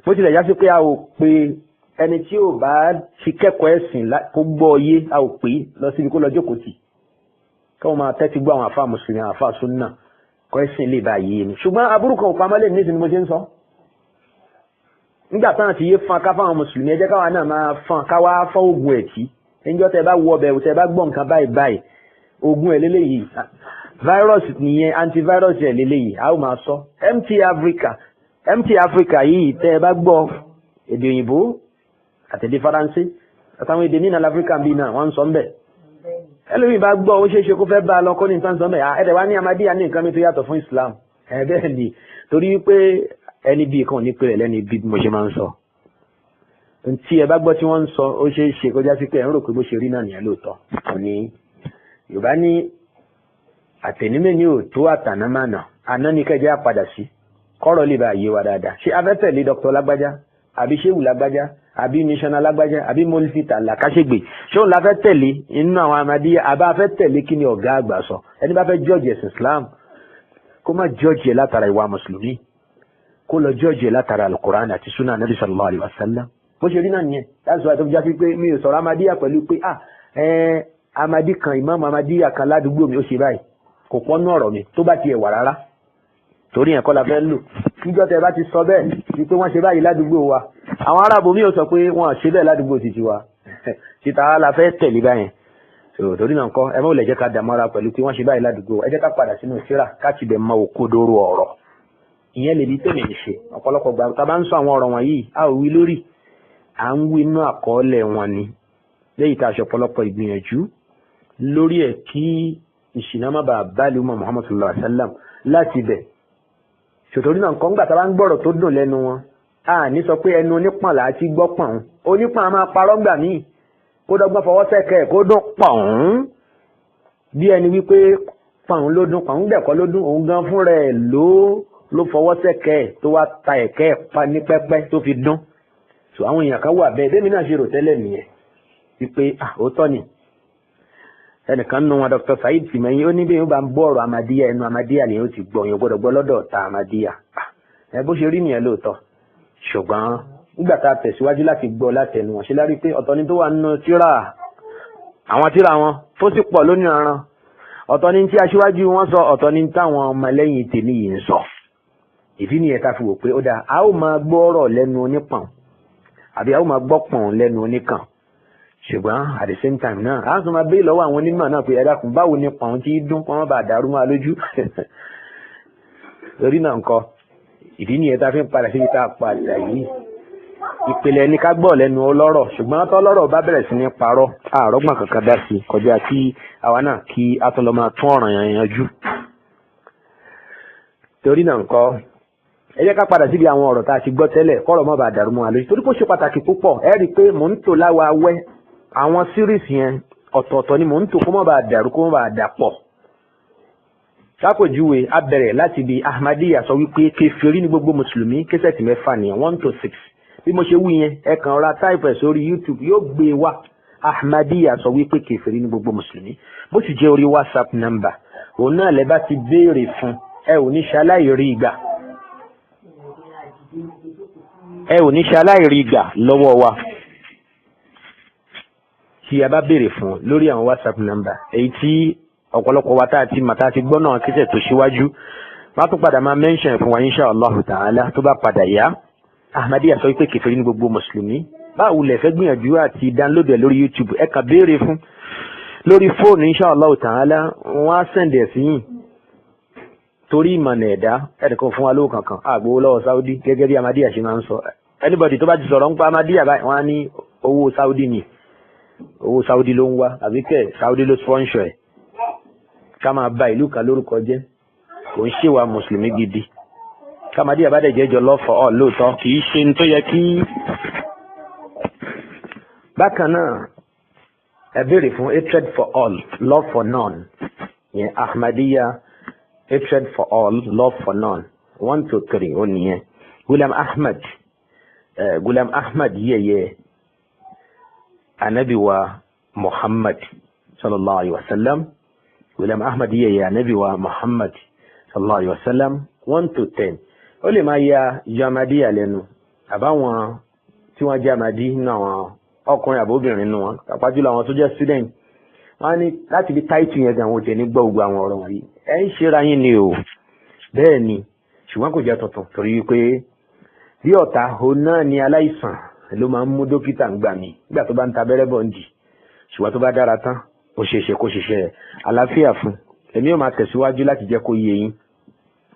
bó tilẹ̀ já sí pé a ò pe ẹni tí ò bá ti kẹ́kọ̀ọ́ ẹ̀sìn kó gbọ́ yé a ò pè lọ síbi kó lọ jókòó tì káwọn máa tẹ́tí gbọ́ àwọn àfa mùsùlùmí àwọn àfa súnà kọ́ ẹ̀sìn lè bá yé ni ṣùgbọ́n aburú kan ò pamọ́ lè ní ìsinmi mo ṣe ń sọ nígbà táwọn ti yé fún aká fáwọn mùsùlùmí ẹ jẹ́ káwa náà máa fún káwa fọ́ oògùn ẹ̀tí ẹnjọ́ tẹ bá wọ ọbẹ̀ tẹ bá gbọ́ nǹkan báyìí báyìí oògùn ẹ̀ lélẹ́yìí virus nìyẹn antivirus ẹ̀ lélẹ́yìí a ó máa sọ MT Africa yìí tẹ ẹ bá gbọ́ èdè òyìnbó àtẹ̀dé faransé àtàwọn èdè nínú Áfíríkà bíi náà wọ́n ń sọ ń bẹ̀ ẹlòmíì bá gbọ́ ó ṣeéṣe kó fẹ́ bá a lọ kó ní nǹkan sọ ń bẹ̀ ẹ̀dẹ̀ wá ní Ahmadiyya ní nǹkan mi tó yàtọ̀ fún Islam bẹ́ẹ̀ ni torí pé ẹni bíi kan ò ní pé rẹ̀ lẹ́ni bí mo ṣe máa ń sọ tí ẹ bá gbọ́ tí wọ́n ń sọ ó ṣeéṣe kọjá sí pé ẹ̀ ń rò pé bó ṣe rí náà nìyẹn lóòótọ́ òní Yorùbá ní àtẹ̀nímẹ̀ ní òótọ́ àtànámànà àná ní kẹjẹ́ àpadà sí kọ́rọ̀ lè bá yé wa dáadáa ṣé afẹ́tẹ̀lé Dr. lágbájá àbí ṣéwù lágbájá àbí mísánná lágbájá àbí mọ́lífìtà làkàṣègbè ṣé òun la fẹ́ tẹ̀lé inú àwọn Ahmadiyya àbá fẹ́ tẹ̀lé kí ni ọ̀gá àgbà sọ ẹni bá fẹ́ jọ́ọ̀jì ẹ̀sìn Islam kó má jọ́ọ̀jì ẹ̀ látara ìwà mùsùlùmí kó lọ jọ́ọ̀jì ẹ̀ látara alukur'an àti sunnah Nabi sallallahu alaihi wasallam bó ṣe rí náà nìyẹn láti sọ àtọ́jú jáde pé mi ò sọ̀rọ̀ Ahmadiyya pẹ̀lú pé Ahmadi kan Imam Ahmadiyya kan ládùúgbò mi ó ṣe báyìí kò pọ́nú ọ̀rọ̀ mi tó bá tiẹ̀ wà rárá torí ẹ̀kọ́ la fẹ́ lò níjọ́ tẹ bá ti sọ bẹ́ẹ̀ ni pé wọ́n ṣe báyìí ládùúgbò wa àwọn arábò mi ò sọ pé wọ́n ṣe bẹ́ẹ̀ ládùúgbò títí wa títa la fẹ́ tẹ̀lé báyẹn torí náà kọ́ ẹ mọ́ lè jẹ́ ká dàmọ́ra pẹ̀lú pé wọ́n ṣe báyìí ládùúgbò ẹ jẹ́ ká padà sínú síra káàkiri bẹ̀ mọ òkodoro ọ̀rọ̀ ìyẹn lè di tèmi ṣe ọ̀pọ̀lọpọ̀ gbà tá a bá ń sọ àwọn ọ̀rọ̀ wọ̀nyí a ò wí lórí à ń wí inú àkọọ́lẹ̀ wọn ni lẹ́yìn tá a ṣe ọ̀pọ̀lọpọ̀ ìgbìyànjú lórí ẹ̀ kí ìṣìnà má bàa bá lè mọ Muhammad sallallahu alaihi wasallam láti bẹ̀ ṣòtòrí náà nǹkan gbà tá a bá ń gbọ́rọ̀ tó dùn lẹ́nu wọn a ní sọ pé ẹnu onípọ̀n là á ti gbọ́ pọ̀n onípọ̀n a máa parọ́ gbà míì kó dọ́gbọ́n fọwọ́ sẹ́kẹ̀ kó dún pọ̀n bí ẹni wípé pọ̀n ló dún pọ̀n dẹ̀kọ́ ló dún òun gan fún rẹ̀ ló fọwọ́ sẹ́kẹ̀ tó wá ta ẹ̀kẹ́ pa ní pẹ́pẹ́ tó fi dún so àwọn èèyàn kan wà bẹ́ẹ̀ bẹ́ẹ̀ mi náà ṣe rò tẹ́lẹ̀ nìyẹn wípé òótọ́ ni ẹnìkan nù wọn Dr. Saheed Tìmẹ́yìn ó ní bí wọn bá ń bọ́ ọ̀rọ̀ Ahmadiyya ẹnu Ahmadiyya ni ó ti gbọ́ yẹn gbọ́dọ̀ gbọ́ lọ́dọ̀ ta Ahmadiyya ẹ bó ṣe rí nìyẹn lóòótọ́ ṣùgbọ́n nígbà tá a tẹ̀síwájú láti gbọ́ látẹnu wọn ṣe lárí pé ọ̀tọ̀ ni tó wà nínú tíra àwọn tíra wọn tó sì pọ̀ lónìí ọ̀ràn ọ̀tọ̀ ni tí aṣíwájú wọn sọ ọ̀tọ̀ ni táwọn ọmọlẹ́yìn tèmi yìí ń sọ ìdí nìyẹn ká fi wò pé ó dáa a ó máa gbọ́ ọ̀rọ̀ lẹ́nu onípọ̀n àbí a ó máa gbọ́ pọ̀n lẹ́nu oníkàn ṣùgbọ́n at the same time náà a tún máa bẹ́ẹ̀ lọ́wọ́ àwọn onímọ̀ náà pé ẹ dákun báwo ni pọ̀n tí dún pọ́n bá dàrú máa lójú lórí náà nǹkan ìdí nìyẹn tá a fi ń padà síbi tá a padà yìí ìpìlẹ̀ ní ká gbọ́ lẹ́nu ọlọ́rọ̀ ṣùgbọ́n tọ́lọ́rọ̀ bá bẹ̀rẹ̀ sí ní parọ́ àrọ́gbọ̀n kankan dá sí kọjá kí àwa náà kí a tún lọ máa tún ọ̀ràn yẹn yanjú. torí náà nǹkan ẹ jẹ́ ká padà síbi àwọn ọ̀rọ̀ tá a ti gbọ́ tẹ́lẹ̀ kọ́rọ̀ má bàa dàrú mọ́ wa lójú torí kó ṣe pàtàkì púpọ̀ ẹ rí i pé mò ń tò láwa wẹ́ àwọn series yẹn ọ̀tọ̀ọ̀tọ̀ ni mò ń tò kó má bàa dàrú kó má bàa dàpọ̀. sápòjúwe a bẹ̀rẹ̀ láti ibi Ahmadiyya sọ wípé kèfèrí ní gbogbo mùsùlùmí késẹ̀tì mẹ́fà nìyẹn 1 to 6 bí mo ṣe wí yẹn ẹ kàn ra táìpù ẹ̀ sórí YouTube yóò gbé wa Ahmadiyya sọ wípé kèfèrí ní gbogbo mùsùlùmí bó sì jẹ́ orí WhatsApp number òun náà lẹ bá ti béèrè fún ẹ ò ní ṣaláì rí ìgbà lọ́wọ́ wa tí a bá béèrè fún lórí àwọn WhatsApp number èyí tí ọ̀pọ̀lọpọ̀ wa tá a ti gbọ́ náà kíṣẹ̀ tó ṣíwájú wọ́n tún padà máa mention fún wa insha Allah ta'ala tó bá padà yá. Ahmadiyya sọ pé kèfèrí ní gbogbo mùsùlùmí báwo lẹ fẹ́ gbìyànjú àti download ẹ̀ lórí YouTube ẹ kàn béèrè fún lórí fóònù insha Allah ta'ala wọ́n á sẹ̀ǹdẹ̀ sí yìn torí ìmọ̀nà ẹ̀dá ẹnìkan fún wa lówó kankan àgbowó lọ́wọ́ Saudi gẹ́gẹ́ bí Ahmadiyya ṣe máa ń sọ anybody tó bá ti sọ̀rọ̀ ń pa Ahmadiyya báyìí wọ́n á ní owó Saudi ni owó Saudi ló ń wá àbí kẹ́ Saudi ló sponsor ẹ̀ ká máa ba ìlú kan lórúkọ jẹ́ kò ń ṣèwà mùsùlùmí gidi Ahmadiyya bá dẹ̀ jẹ́jọ love for all lóòótọ́ kì í ṣe tó yẹ kí. Bákan náà ẹ béèrè fún hatred for all love for none yẹn Ahmadiyya hatred for all love for none 1 to 3 ó nìyẹn. Gulam Ahmad yẹ̀yẹ́ anabi wa Muhammad sallallahu alaihi wasallam. Gulam Ahmad yẹ̀yẹ́ anabi wa Muhammad sallallahu alaihi wasallam 1 to 10 ó lè máa ya Ahmadiyya lẹ́nu àbáwọn tí wọ́n jẹ́ Ahmadi náà ọkùnrin àbóbìnrin nù wọn pàápàájúlọ àwọn tó jẹ́ student wọ́n ní láti fi táìtù yẹn gan àwọn òtẹ̀ ní gbọ́ gbogbo àwọn ọ̀rọ̀ wọ̀nyí ẹ̀ ń ṣera yín ni o bẹ́ẹ̀ ni ṣùgbọ́n kò jẹ́ tuntun torí wípé bí ọ̀tá òun náà ni aláìsàn ló máa ń mú dókítà ń gbà mí nígbà tó bá ń ta abẹ́rẹ́ bọ̀ ń dì ṣùgbọ́n tó bá dára tán ó ṣeéṣe kó ṣiṣẹ́ àlàáfíà fún èmi ò máa tẹ̀síwájú láti jẹ́ kó yé yín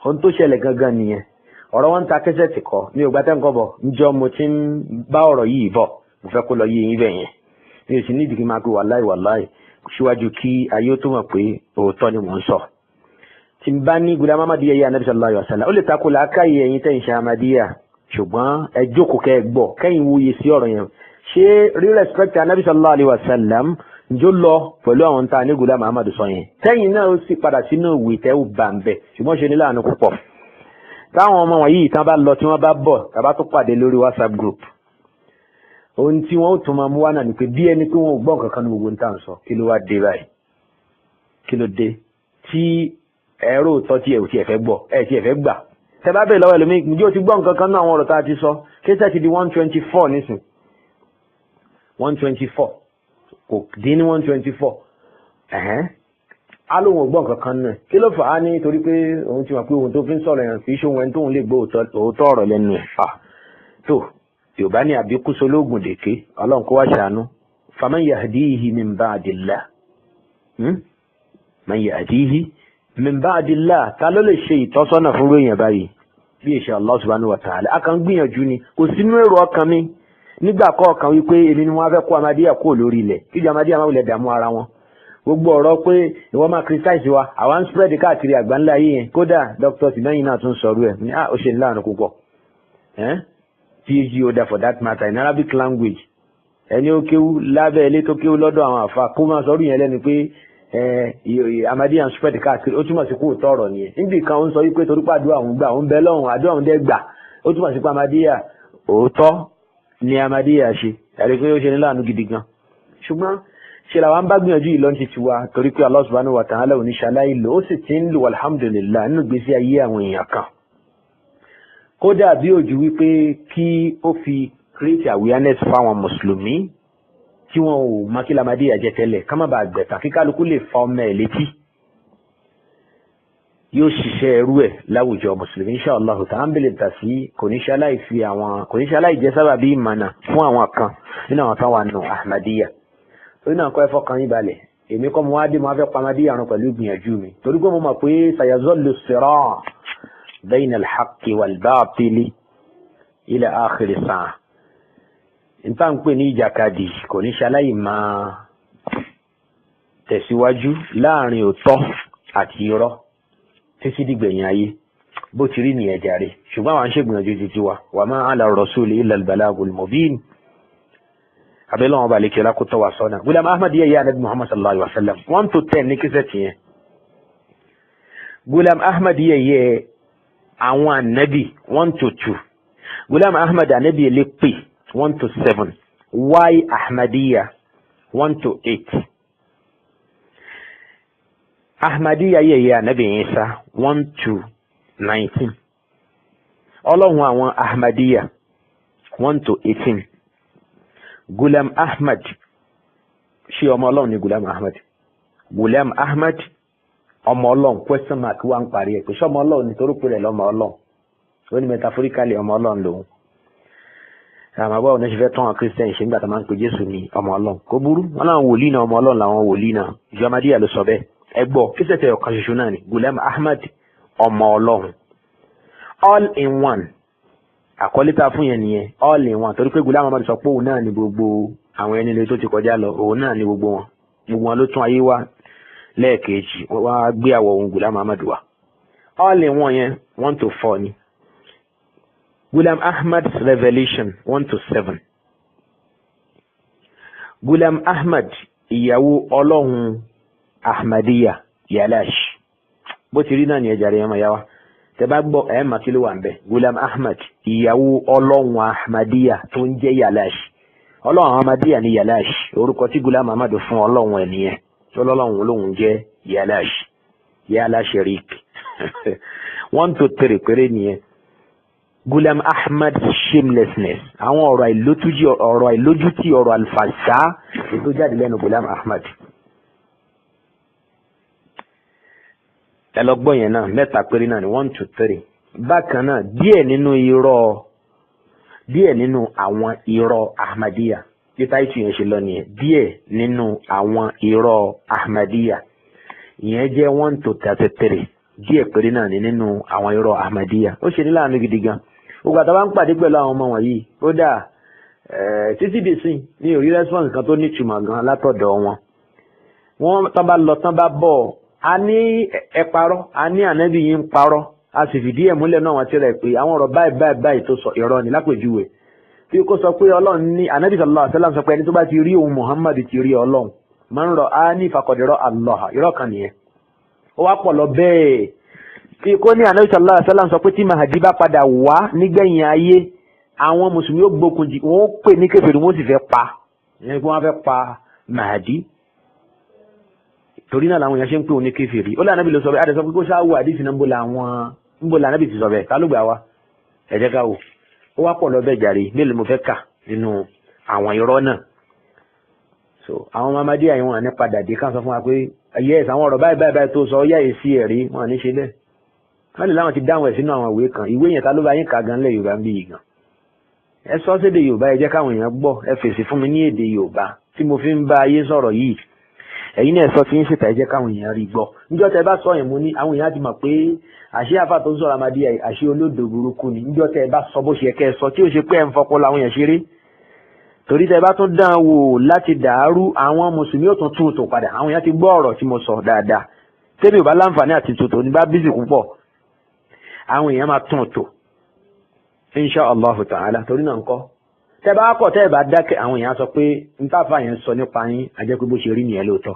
ohun tó ṣẹlẹ̀ gangan nìyẹn ọ̀rọ̀ wọn ń ta kẹ́sẹ̀ tì kọ́ mi ò gbá tẹ́ǹkọ́ bọ̀ ńjọ́ mo ti ń bá ọ̀rọ̀ yìí bọ̀ mo fẹ́ kó lọ yé yín bẹ̀ yẹn mi ò sì ní ìdíkì máa pé wàláì síwájú kí ayé tó mọ̀ pé òótọ́ ni mò ń sọ. tí n bá ní Gulam Ahmadiyya yẹ Ànábì sallallahu alaihi wasallam ó lè takò làákàyè ẹ̀yin tẹ̀yìn ṣe Ahmadiyya ṣùgbọ́n ẹ jókòó kẹ́ ẹ gbọ́ kẹ́yìn wúye sí ọ̀rọ̀ yẹn ṣé rí respect Ànábì sallallahu alaihi wasallam njó lọ pẹ̀lú àwọn tá a ní Gulam Ahmad sọ yẹn tẹ́yìn náà ó sì padà sínú ìwé tẹ́ ò bá ń bẹ̀ ṣùgbọ́n ṣe ní láàánú púpọ̀ táwọn ọmọ wọ̀nyí tán bá lọ tí wọ́n bá bọ̀ tàbá tó pàdé lórí WhatsApp group ohun tí wọ́n ó tún máa mú wá náà ni pé bí ẹni pé wọ́n ò gbọ́ nǹkan kan ní gbogbo ní tàn sọ kí ló wá dé báyìí kí ló dé tí ẹ̀rọ òótọ́ tí ẹ̀ ò tiẹ̀ fẹ́ gbọ́ ẹ̀ tiẹ̀ fẹ́ gbà tẹ bá bẹ̀rẹ̀ lọ́wọ́ ẹlòmíì ǹjẹ́ o ti gbọ́ nǹkan kan náà àwọn ọ̀rọ̀ tá a ti sọ kéṣẹ́ ti di 124 nísìn 124 kò dín ní 124 á lóun ò gbọ́ nǹkan kan náà kí ló fà á ní torí pé òun ti mọ̀ pé òun tó fi ń sọ̀rọ̀ yẹn kì í ṣe òun ẹni tóun lè gbọ́ òótọ́ ọ̀rọ̀ lẹ́nu ẹ̀ tó yorùbá ní àbíkú sológun dèké ọlọ́run kó wá ṣàánú faman yahdihi min ba'dillah man yahdihi min ba'dillah ta ló lè ṣe ìtọ́sọ́nà fún èèyàn báyìí bí insha Allah subhanahu wa ta'ala a kàn gbìyànjú ni kò sínú èrò ọkàn mi nígbà kọ̀ọ̀kan wípé èmi ni wọ́n fẹ́ kó Ahmadiyya kó lórí ilẹ̀ kíjọ Ahmadiyya máa wulẹ̀ dààmú ara wọn gbogbo ọ̀rọ̀ pé ìwọ máa criticize wa àwa ń spread káàkiri àgbáńlá ayé yẹn kódà Dr. Tìmẹ́yìn náà tún sọ̀rọ̀ ẹ̀ ní ó ṣe ńláàánú púpọ̀ PhD holder for that matter in Arabic language ẹni ó kéwú lábẹ́ ilé tó kéwú lọ́dọ̀ àwọn àfa kó máa sọ̀rọ̀ yẹn lẹ́nu pé Ahmadiyya ń spread káàkiri ó túmọ̀ sí kó tọ̀rọ̀ nìyẹn níbi kan ó ń sọ wípé torí pé àdúrà òun gbà òun bẹ lọ́hùn àdúrà òun dẹ́ gbà ó túmọ̀ sí pé Ahmadiyya òótọ́ ni Ahmadiyya ṣe ẹ̀rí pé ó ṣe ní láàánú gidi gan ṣùgbọ́n ṣe làwọn bá gbìyànjú yìí lọ́n ti ti wa torí pé Allah subhanahu wa ta'ala oníṣàlàyé lò ó sì ti ń lò alhamdulillah nínú ìgbésí ayé àwọn èèyàn kan kódà bí òjú wípé kí ó fi create awareness fáwọn mùsùlùmí tí wọn ò mọ kí Ahmadiyya jẹ tẹ́lẹ̀ ká má bàa gbẹ̀tà kí kálukú lè fa ọmọ ẹ̀ létí yóò ṣiṣẹ́ ẹrú ẹ̀ láwùjọ mùsùlùmí insha Allah ta'ala ń bèlè tà sí kò ní ṣaláì jẹ́ sábàbí ìmọ̀nà fún àwọn kan nínú àwọn táwọn nù Ahmadiyya torí náà kọ́ ẹ̀fọ́ kan yín balẹ̀ èmi kọ́ mo wá dé mo wá fẹ́ pa Ahmadiyya rán pẹ̀lú ìgbìyànjú mi torí pé mo mọ̀ pé sayazollu siraa bayna al-haqqi wal-batili ila akhir as-sa'a nta ń pè ní ìjàkadì kò ní ṣaláì máa tẹ̀síwájú láàrin òótọ́ àti irọ́ títí dìgbẹ̀yìn ayé bó ti rí nìyẹn jàre ṣùgbọ́n àwọn ṣègbìyànjú títí wa ma ala ar-rasuli illa al-balagul mubin abẹ́lẹ́ wọn bá lè kí ọlá kó tọ́ wa sọ́nà Gulam Ahmadiyya yẹ anabi Muhammad sallallahu alaihi wa sallam 1 to 10 ní kíṣẹ́ tìyẹn Gulam Ahmadiyya yẹ àwọn anabi 1 to 2 Gulam Ahmad anabi lè pè 1 to 7 why Ahmadiyya 1 to 8 Ahmadiyya yẹ anabi Isa 1 to 19 ọlọ́run àwọn Ahmadiyya 1 to 18 Gulam Ahmad ṣé ọmọ Ọlọ́run ni Ghulam Ahmad? Ghulam Ahmad ọmọ Ọlọ́run question mark wà ń parí ẹ̀ pé ṣé ọmọ Ọlọ́run nítorí pé rẹ̀ lọ́mọ Ọlọ́run ó ní metaphorically ọmọ Ọlọ́run lòun. àmàbọ̀ ọ̀nà ṣe fẹ́ tán àwọn Christian ṣe nígbà tó máa ń pe Jésù ní ọmọ Ọlọ́run kò burú wọn láwọn wòlíì náà ọmọ Ọlọ́run làwọn wòlíì náà ìjọ Ahmadiyya ló sọ bẹ́ẹ̀ ẹ gbọ́ kí sẹ́tẹ̀ ọ̀kan ṣoṣo náà ni Ghulam Ahmad ọmọ Ọlọ́run all in one àkọlé tá a fún yẹn nìyẹn all in one torí pé Ghulam Ahmad sọ pé òun náà ni gbogbo àwọn ẹni lè tó ti kọjá lọ òun náà ni gbogbo wọn ló tún ayé wá lẹ́ẹ̀kejì wọ́n á gbé àwọ̀ ohun Ghulam Ahmad wá all in one yẹn 1 to 4 ni Ghulam Ahmad's revelation 1 to 7 Ghulam Ahmad ìyàwó Ọlọ́run Ahmadiyya Yalash bó ti rí náà ni ẹja rẹ̀ ẹmọ yáwá tẹ bá gbọ́ ẹ̀ẹ́mà kí ló wà ń bẹ̀ Ghulam Ahmad ìyàwó Ọlọ́run Ahmadiyya tó ń jẹ́ Yalash Ọlọ́run Ahmadiyya ni Yalash orúkọ tí Ghulam Ahmad fún Ọlọ́run ẹ̀ nìyẹn Ọlọ́run olóhùn jẹ́ Yalash Rik 1 to 3 péré nìyẹn Ghulam Ahmad shamelessness àwọn ọ̀rọ̀ àìlójútì ọ̀rọ̀ àlùfàṣà ètò jáde lẹ́nu Ghulam Ahmad ẹlọgbọ́n yẹn náà mẹ́ta péré náà ni 1 to 3 bákan náà díẹ̀ nínú àwọn irọ́ Ahmadiyya títà ìtù yẹn ṣe lọ nìyẹn díẹ̀ nínú àwọn irọ́ Ahmadiyya ìyẹn jẹ́ 1 to 33 díẹ̀ péré náà ni nínú àwọn irọ́ Ahmadiyya ó ṣe ní láàánú gidi gan gbogbo àtàwọn ń pàdé pẹ̀lú àwọn ọmọ wọ̀nyí ó dà títí dì sí ní orí response kan tó nítumọ̀ gan látọ̀dọ̀ wọn tán bá lọ tán bá bọ̀ a ní ẹ parọ́ a ní ànábì yìí ń parọ́ a sì fìdí ẹ̀ múlẹ̀ náà wọ́n ti rẹ̀ pé àwọn ọ̀rọ̀ báyìí tó sọ irọ́ ni lápèjúwe tí kò sọ pé Ọlọ́run ní ànábì sallallahu alaihi wasallam sọ pé ẹni tó bá ti rí òun Muhammad ti rí Ọlọ́run man ra'ani faqad ra'a Allah irọ́ kan nìyẹn ó wá pọ̀ lọ bẹ́ẹ̀ tí kò ní ànábì sallallahu alaihi wasallam sọ pé tí Mahdi bá padà wá nígbẹ̀yìn ayé àwọn mùsùlùmí ó gbógun jì wọ́n pè ní kèfèrí wọ́n sì fẹ́ pa ìyẹn pé wọ́n fẹ́ pa Mahdi torí náà làwọn èèyàn ṣe ń pè òun ní kèfèrí ó lé ànábì ló sọ bẹ́ẹ̀ àdẹ́sọ pé kó ṣáà wò àdìsí náà ń bò lànábì ti sọ bẹ́ẹ̀ ká ló gbà wá ẹ jẹ́ ká wò ó wá pọ̀ lọ bẹ́ẹ̀ jàre mélòó mo fẹ́ kà nínú àwọn irọ́ náà so àwọn Ahmadiyya yìí wọn ní padà dé ká sọ fún wa pé yes àwọn ọ̀rọ̀ báyìí tó sọ yá èsì ẹ̀rí wọn ní ṣe bẹ́ẹ̀ wọ́n lè láwọn ti dáhùn ẹ̀ sínú àwọn ìwé kan ìwé yẹn ta ló bá yín kà gan lẹ̀ Yorùbá ń bí yìí gan ẹ sọ sédè Yorùbá ẹ jẹ́ káwọn èèyàn gbọ́ ẹ fèsì fún mi ní èdè Yorùbá tí mo fi ń bá ayé sọ̀rọ̀ yìí ẹ̀yin náà sọ tí ń ṣètà ẹ jẹ́ káwọn èèyàn rí gbọ́ níjọ́ tẹ bá sọ yẹn mo ní àwọn èèyàn ti mọ̀ pé àṣé àfà tó ń sọ̀rọ̀ Ahmadiyya àṣé olódò burúkú ni níjọ́ tẹ bá sọ bó ṣe kẹ́ ẹ sọ tí ó ṣe pé ẹ̀ ń fọpọ́ làwọn èèyàn ṣeré torí tẹ bá tún dán wò láti dàárú àwọn mùsùlùmí ò tún tún tò padà àwọn èèyàn ti gbọ́ ọ̀rọ̀ tí mo sọ dáadáa tẹ́mi ò bá láǹfààní àti tòtò ní bá bísí púpọ̀ àwọn èèyàn máa tún tò insha Allahu ta'ala torí náà ńkọ́ tẹ bá kọ̀ tẹ́ ẹ bá dákẹ́ àwọn èèyàn sọ pé n táfà yẹn sọ nípa yín àjẹ́ pé bó ṣe rí nìyẹn lóòótọ́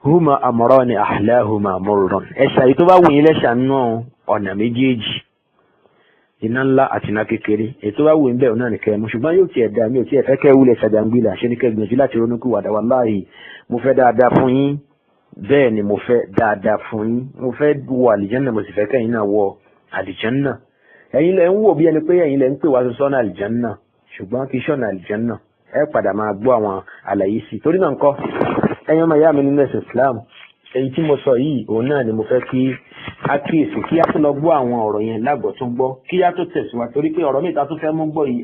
huma amrani ahlahuma murran ẹ̀ṣà yìí tó bá wù yín lẹ́ṣà náà ọ̀nà méjèèjì iná ńlá àti iná kékeré ètò bá wù yín bẹ́ẹ̀ náà nìkẹ́ mu ṣùgbọ́n yóò tiẹ̀ dá mi ò tiẹ̀ fẹ́ kẹ́ wúlẹ̀ ṣàjàngbìlà ṣe ní kẹ́ gbìyànjú láti ronú kú wàdà wallahi mo fẹ́ dáadáa fún yín bẹ́ẹ̀ ni mo fẹ́ dáadáa fún yín mo fẹ́ wọ àlìjánná mo sì fẹ́ kẹ́yìn náà wọ àlìjánná ẹ̀yin lẹ ń wò bí ẹni pé ẹ̀yin lẹ ń pè wá sọ́nà àlìjánná ṣùgbọ́n kì í ṣọ̀nà àlìjánná ẹ padà máa gbọ́ àwọn àlàyé sí i torí náà ńkọ́ ẹ̀yin ọmọ ìyá mi nínú ẹ̀sìn Islam èyí tí mo sọ yìí òun náà ni mo fẹ́ kí a kíyèsí kí a tún lọ gbọ́ àwọn ọ̀rọ̀ yẹn lágbọ̀ tó gbọ́ kí a tó tẹ̀síwájú torí pé ọ̀rọ̀ mìta tó fẹ́ mú gbọ́ yìí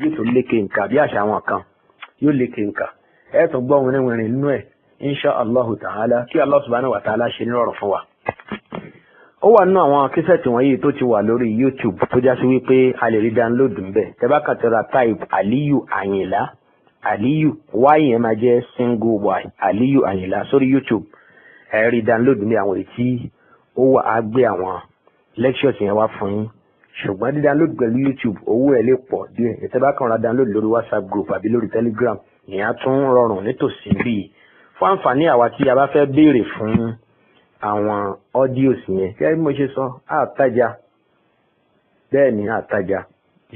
yóò tó lékè nǹka bí àṣà àwọn kan yóò lékè nǹka ẹ tó gbọ́ wìnrìnwìnrìn nínú ẹ̀ insha Allahu ta'ala kí Allah subhanahu wa ta'ala ṣe nírọ̀rùn fún wa. ó wà nínú àwọn kíṣẹ́ẹ̀tì wọ̀nyí tó ti wà lórí YouTube tó já sí wípé a lè rí download ń bẹ̀ tẹ́ bá kàn tẹ́ra type Aliyu Ayinla Aliyu y yẹn máa jẹ́ single y Aliyu Ayinla sórí YouTube ẹ rí download ní àwọn èyí ó wà á gbé àwọn lectures yẹn wá fún yín ṣùgbọ́n dí download pẹ̀lú YouTube owó ẹ̀ lè pọ̀ díẹ̀ ètò bá kàn ra download lórí WhatsApp group àbí lórí Telegram ìyẹn á tún rọrùn nítòsí bíi fún àǹfààní àwa tí a bá fẹ́ béèrè fún àwọn audios yẹn kí ẹ bí mo ṣe sọ àtajà bẹ́ẹ̀ ni àtajà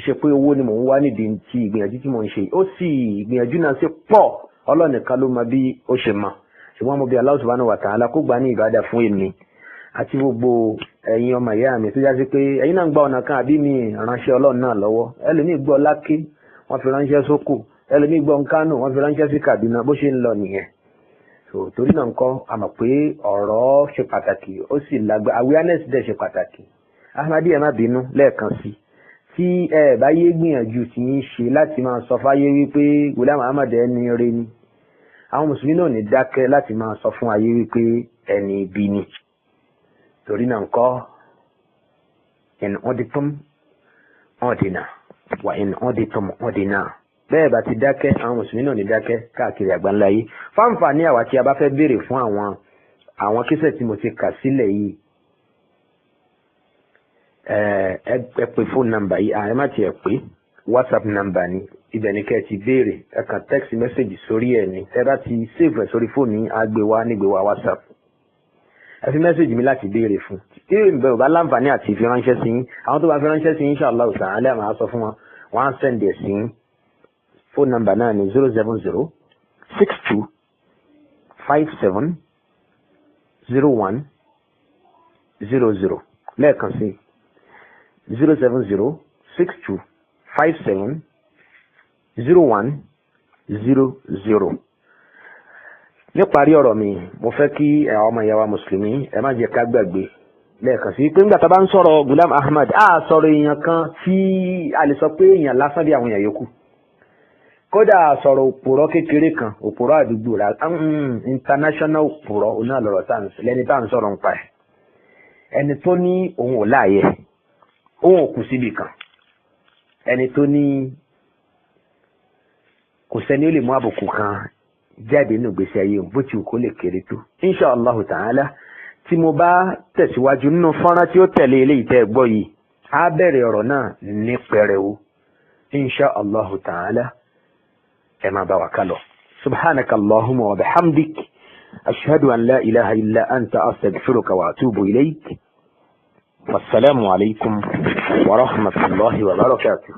ṣe pé owó ni mò ń wá nídìí tí ìgbìyànjú tí mò ń ṣe ó sì ìgbìyànjú náà sì pọ̀ ọlọ́nìkan ló mọ bí ó ṣe mọ̀ ṣùgbọ́n mo bí Allah subhanahu wa ta'ala kó gbà ní ìbádà fún èmi àti gbogbo ẹ̀yin ọmọ ìyá mi tó já sí pé ẹ̀yin náà ń gba ọ̀nà kan àbí mi ránṣẹ́ ọlọ́run náà lọ́wọ́ ẹlòmíì gbọ́ láké wọ́n fi ránṣẹ́ sókò ẹlòmíì gbọ́ Kánò wọ́n fi ránṣẹ́ sí Kaduna bó ṣe ń lọ nìyẹn. So torí náà nǹkan a mọ̀ pé ọ̀rọ̀ ṣe pàtàkì ó sì lágbá awareness dẹ̀ ṣe pàtàkì. Ahmadi ẹ má bínú lẹ́ẹ̀kan sí tí ẹ bá yé gbìyànjú tí ń ṣe láti máa sọ fáyé wípé Ghulam Ahmad ẹni rere ni, àwọn mùsùlùmí náà ní dákẹ́ láti máa sọ fún ayé wípé ẹni ibi ni. Torí náà nǹkan in auditum ordina wa in auditum ordina, bẹ́ẹ̀ bá ti dákẹ́ àwọn mùsùlùmí náà ní dákẹ́ káàkiri àgbáńlá yìí. Fáǹfà ní àwa tí a bá fẹ́ béèrè fún àwọn kíṣẹ̀ tí mo ti kà sílẹ̀ yìí, ẹ pè fóònù nàmbà yìí, ẹ má tiẹ̀ pé WhatsApp nàmbà ni, ibẹ̀ ni kẹ́ ẹ ti béèrè, ẹ kàn text message sórí ẹ̀ ni, ẹ bá ti save ẹ̀ sórí fóònù yìí á gbé wá nígbé wá WhatsApp. Ẹ fi message mi láti béèrè fún. Tí ìbẹ̀ ò bá láǹfààní àti fi ránṣẹ́ sí yín, àwọn tó bá fi ránṣẹ́ sí yín inshallah ta'ala máa sọ fún wọn, wọ́n á send ẹ̀ sí yín. Phone number náà ni 070 62 57 01 00. Lẹ́ẹ̀kan sí 070 62 57 01 00. Níparí ọ̀rọ̀ mi, mo fẹ́ kí àwọn ọmọ ìyá wa mùsùlùmí ẹ má jẹ́ ká gbàgbé lẹ́ẹ̀kan sí pé nígbà tá a bá ń sọ̀rọ̀ Ghulam Ahmad a sọ̀rọ̀ èèyàn kan tí a lè sọ pé èèyàn lásán bí àwọn èèyàn yòókù. Kódà sọ̀rọ̀ òpùrọ̀ kékeré kan, òpùrọ̀ àdúgbò rà international òpùrọ̀ oná lọ̀rọ̀ lẹ́ni tá à ń sọ̀rọ̀ nípa ẹ̀. Ẹni tó ní òun ò láàyè, òun ò kù síbì kan. Ẹni tó ní kò sẹ́ni ó lè mú àbùkù kan jáde nínú ìgbésí ayé òun bó ti wù kó lè kéré tó. Insha Allahu ta'ala tí mo bá tẹ̀síwájú nínú fọ́nrán tí ó tẹ̀lé eléyìí tẹ́ ẹ gbọ́ yìí, á bẹ̀rẹ̀ ọ̀rọ̀ náà ní pẹrẹwu. Insha Allahu ta'ala. كما بارك سبحانك اللهم وبحمدك أشهد أن لا إله إلا أنت أستغفرك وأتوب إليك والسلام عليكم ورحمة الله وبركاته.